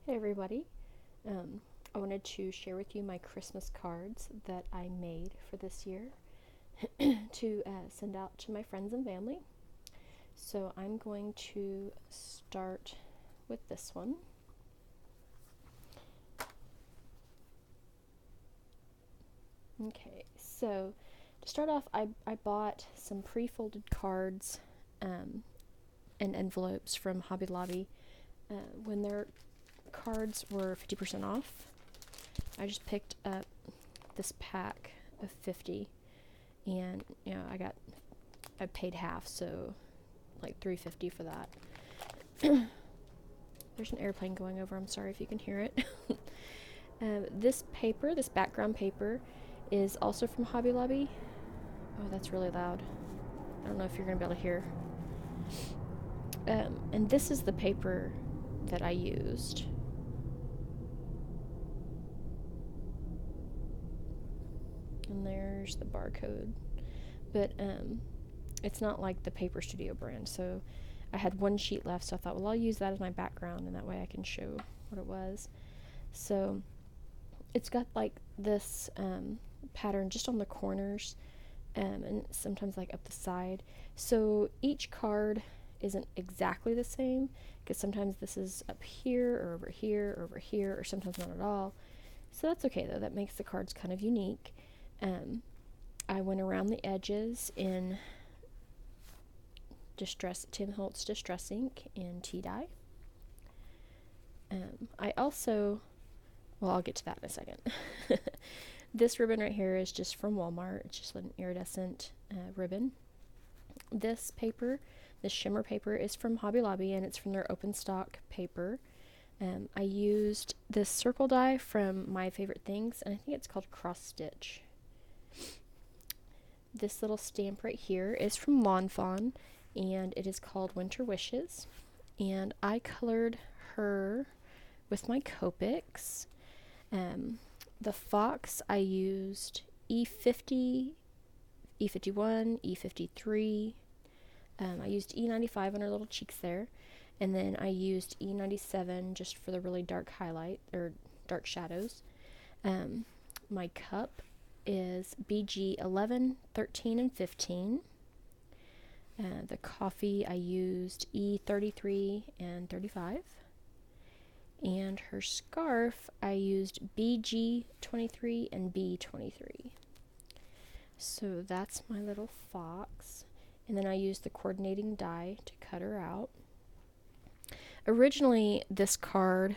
Hey everybody. I wanted to share with you my Christmas cards that I made for this year to send out to my friends and family. So I'm going to start with this one. Okay, so to start off, I bought some pre-folded cards and envelopes from Hobby Lobby when their cards were 50% off. I just picked up this pack of 50 and I paid half, so like $3.50 for that. There's an airplane going over. I'm sorry if you can hear it. This background paper, is also from Hobby Lobby. Oh, that's really loud. I don't know if you're gonna be able to hear. And this is the paper that I used. And there's the barcode. But it's not like the Paper Studio brand, so I had one sheet left, so I thought, well, I'll use that as my background, and that way I can show what it was. So it's got like this pattern just on the corners, and sometimes like up the side. So each card isn't exactly the same, because sometimes this is up here, or over here, or over here, or sometimes not at all. So that's okay though, that makes the cards kind of unique. I went around the edges in Tim Holtz Distress Ink in tea dye. I also, well, I'll get to that in a second. This ribbon right here is just from Walmart. It's just an iridescent ribbon. This shimmer paper, is from Hobby Lobby, and it's from their open stock paper. I used this circle die from My Favorite Things, and I think it's called Cross Stitch. This little stamp right here is from Lawn Fawn, and it is called Winter Wishes. And I colored her with my Copics. The fox, I used E50, E51, E53. I used E95 on her little cheeks there. And then I used E97 just for the really dark highlight, or dark shadows. My cup is BG 11, 13, and 15. The coffee, I used E33 and 35. And her scarf, I used BG 23 and B23. So that's my little fox. And then I used the coordinating die to cut her out. Originally, this card,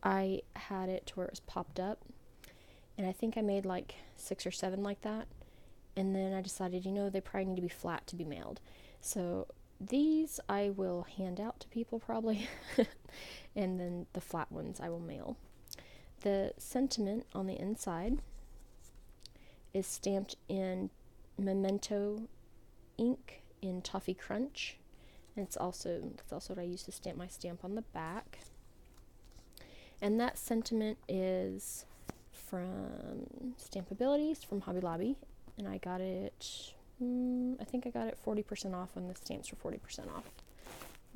I had it to where it was popped up, and I think I made like 6 or 7 like that. And then I decided, they probably need to be flat to be mailed. So these I will hand out to people probably, and then the flat ones I will mail. The sentiment on the inside is stamped in Memento ink in Toffee Crunch, and that's also what I use to stamp my stamp on the back. And that sentiment is from Stampabilities from Hobby Lobby, and I got it, I think I got it 40% off when the stamps were 40% off.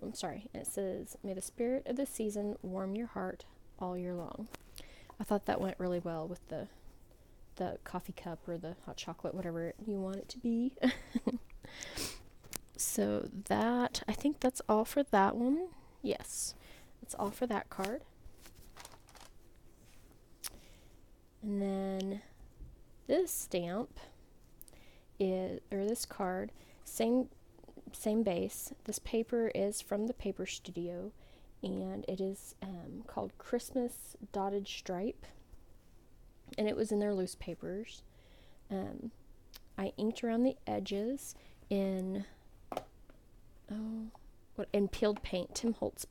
I'm sorry. And it says, "May the spirit of the season warm your heart all year long." I thought that went really well with the coffee cup or the hot chocolate, whatever you want it to be. So I think that's all for that one. Yes, that's all for that card. And then this stamp this card, same base. This paper is from the Paper Studio, and it is called Christmas Dotted Stripe, and it was in their loose papers. I inked around the edges in peeled paint. Tim Holtz,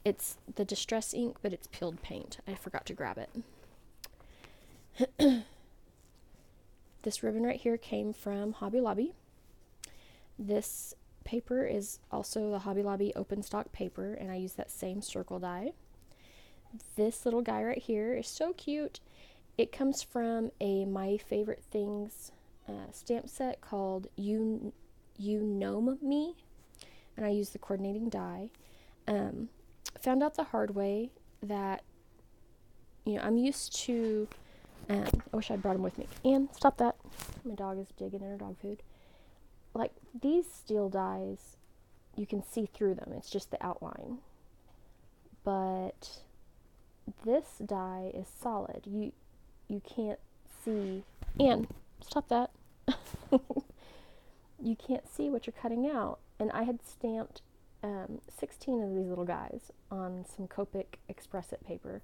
it's the Distress ink, but it's peeled paint. I forgot to grab it. This ribbon right here came from Hobby Lobby. This paper is also the Hobby Lobby open stock paper, and I use that same circle die. This little guy right here is so cute. It comes from a My Favorite Things stamp set called You Gnome Me, and I use the coordinating die. Found out the hard way that, I'm used to, I wish I'd brought him with me. And stop that. My dog is digging in her dog food. Like, these steel dies, you can see through them. It's just the outline. But this die is solid. You can't see. And stop that. You can't see what you're cutting out. And I had stamped 16 of these little guys on some Copic Express-It paper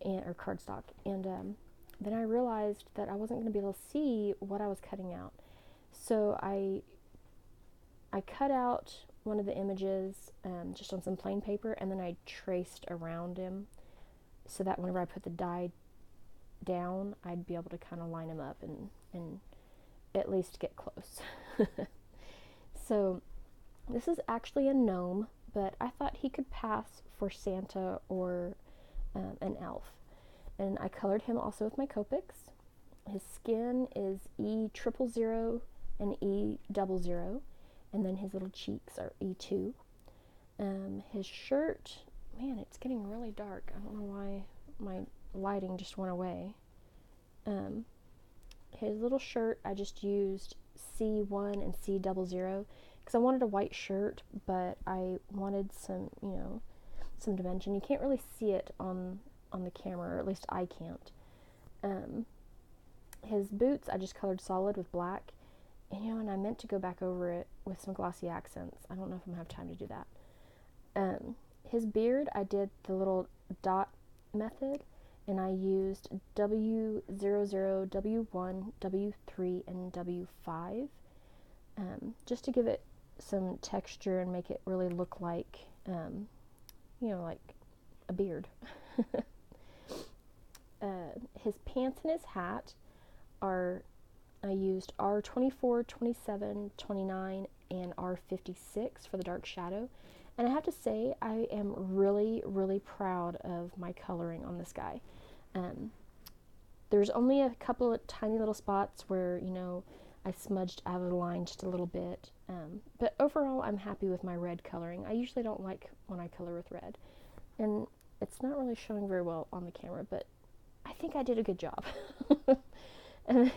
or cardstock. And then I realized that I wasn't going to be able to see what I was cutting out. So I cut out one of the images just on some plain paper, and then I traced around him so that whenever I put the die down, I'd be able to kind of line him up and at least get close. So this is actually a gnome, but I thought he could pass for Santa or an elf. And I colored him also with my Copics. His skin is E000 and E00, and then his little cheeks are E2. His shirt, man, it's getting really dark. I don't know why my lighting just went away. His little shirt, I just used C1 and C00 because I wanted a white shirt, but I wanted some, some dimension. You can't really see it on the camera, or at least I can't. His boots, I just colored solid with black. And I meant to go back over it with some glossy accents. I don't know if I'm going to have time to do that. His beard, I did the little dot method, and I used W00, W1, W3, and W5, just to give it some texture and make it really look like, like a beard. His pants and his hat I used R24, 27, 29, and R56 for the dark shadow. And I have to say, I am really, really proud of my coloring on this guy. There's only a couple of tiny little spots where, I smudged out of the line just a little bit. But overall, I'm happy with my red coloring. I usually don't like when I color with red. And it's not really showing very well on the camera, but I think I did a good job. And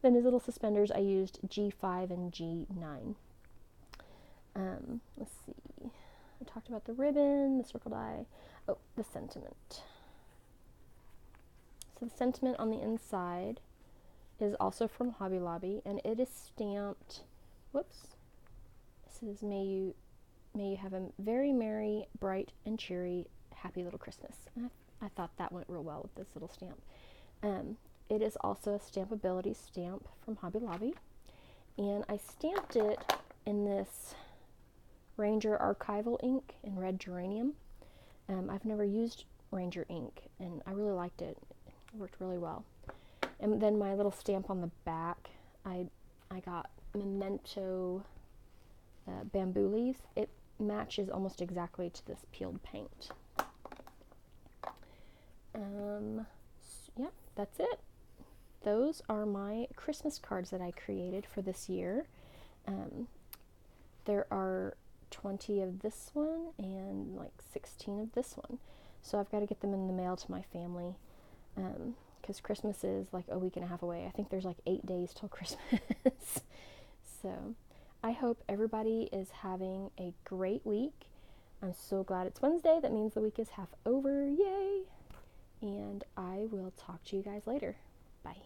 then his little suspenders, I used G5 and G9. Let's see. I talked about the ribbon, the circle die. Oh, the sentiment. So the sentiment on the inside is also from Hobby Lobby, and it is stamped, whoops, it says, may you have a very merry, bright, and cheery, happy little Christmas. And I thought that went real well with this little stamp. It is also a Stampability stamp from Hobby Lobby, and I stamped it in this Ranger Archival ink in red geranium. I've never used Ranger ink, and I really liked it. It worked really well. And then my little stamp on the back, I got Memento bamboo leaves. It matches almost exactly to this peeled paint. Yep, that's it. Those are my Christmas cards that I created for this year. There are 20 of this one and like 16 of this one. So I've got to get them in the mail to my family because Christmas is like a week and a half away. I think there's like 8 days till Christmas. So I hope everybody is having a great week. I'm so glad it's Wednesday. That means the week is half over. Yay! And I will talk to you guys later. Bye.